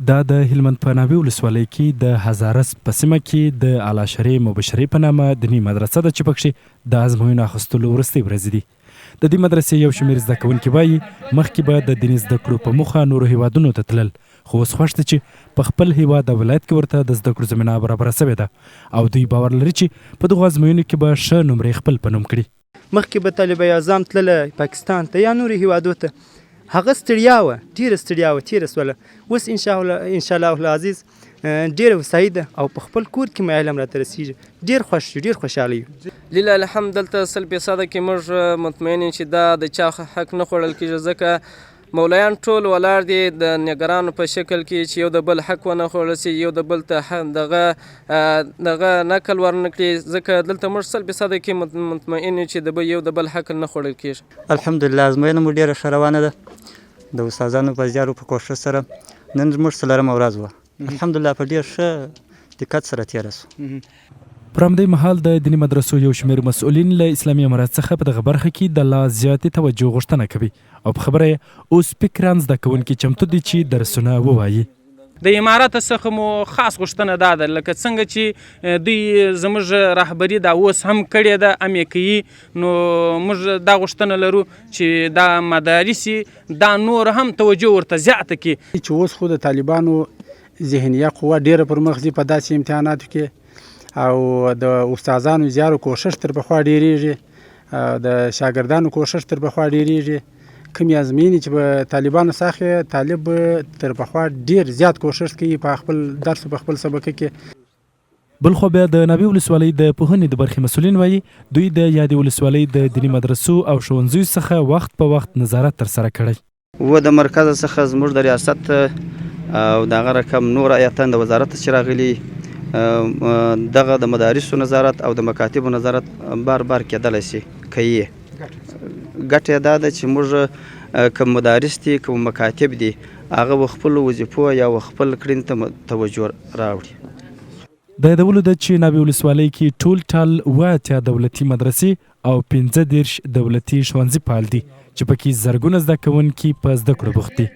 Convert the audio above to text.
دا د هلمند په ناوې ولسوالۍ کې د هزارس په سیمه کې د اعلی شرعي مبشرې په نامه دیني مدرسه ده چې پکښې د ازموینو اخیستلو وروستۍ ورځې دي. د دې مدرسې یو شمېر زده کوونکي وایي مخکې به د دیني زده کړو په موخه نورو هیوادونو ته تلل، خو اوس خوښ دي چې په خپل هیواد او ولایت کې ورته د زده کړو زمینه برابره سوې ده او دوی باور لري چې په دغو ازموینو کې به ښه نمرې خپل په نوم کړي. مخکې به طالب اعظم تلله پاکستان ته یا نورو هیوادو ته، هغه ستړیا وه، ډېره ستړیا وه تېره سوله. اوس انشاءالله العزیز ډېره هوسایي ده او په خپل کور کې مې علم راته رسېږي. ډېر خوښ یو، ډېر خوشحاله یو. لله الحمد دلته 100% کې موږ مطمئن یو چې دا د چا حق نه خوړل کېږي، ځکه مولایان ټول ولاړ دي د نګرانو په شکل کې چې یو د بل حق ونه خوړل شي، یو د بل ته دغه نقل ورنه کړي، ځکه دلته موږ 100% کې مطمئن یو چې یو د بل حق نه خوړل کېږي. الحمدلله ازموینه مو ډېره ښه روانه ده، د استادانو په زیارو په کوښښ سره نن زموږ 4مه ورځ وه. الحمدلله په ډېر ښه دقت سره تېره سوه. پر همدې مهال د دیني مدرسو یو شمېر مسؤلین له اسلامي امارات څخه په دغه برخه کې د لا زیاتې توجه غوښتنه کوي او په خبره یې اوس فکران زده کوونکي چمتو دي چې درسونه ووایي. د امارات څخه مو خاص غوښتنه دا ده لکه څنګه چې دوی زموږ رهبري دا اوس هم کړې ده، هم یې کوي، نو موږ دا غوښتنه لرو چې دا مدارس دا نور هم توجه ورته زیاته کړي. چې اوس خو د طالبانو ذهنیه قوه ډېره پر مخ ځي په داسې امتحاناتو کې، او د استادانو زیارو کوښښ تر پخوا ډېرېږي، د شاګردانو کوښښ تر پخوا ډېرېږي. کومې ازموینې چې به طالبانو ساخې، طالب تر پخوا ډېر زیات کوښښ کوي په خپل درس په خپل سبقه کې. بلخو بیا د ناوې ولسوالۍ د پوهنې د برخې مسؤلین وایي دوی د یادې ولسوالۍ د دیني مدرسو او ښوونځیو څخه وخت په وخت نظارت ترسره کړی و. د مرکز څخه زموږ د ریاست او دغه رقم نور ایتان د وزارت چې راغلي، دغه د مدارسو نظارت او د مکاتبو نظارت بار کېدلی شي کوي. ګټه یې دا ده چې موږ کوم مدارس دي کوم مکاتب دي هغه و خپلو وظیفو یا و خپل کړنې ته توجه راوړي. د یادولو ده چې ناوې ولسوالۍ کې ټول ټال 80 دولتي مدرسې او 15 دولتي ښوونځي فعال دي چې پکې زرګونه زده کوونکي په زده کړو بوخت دي.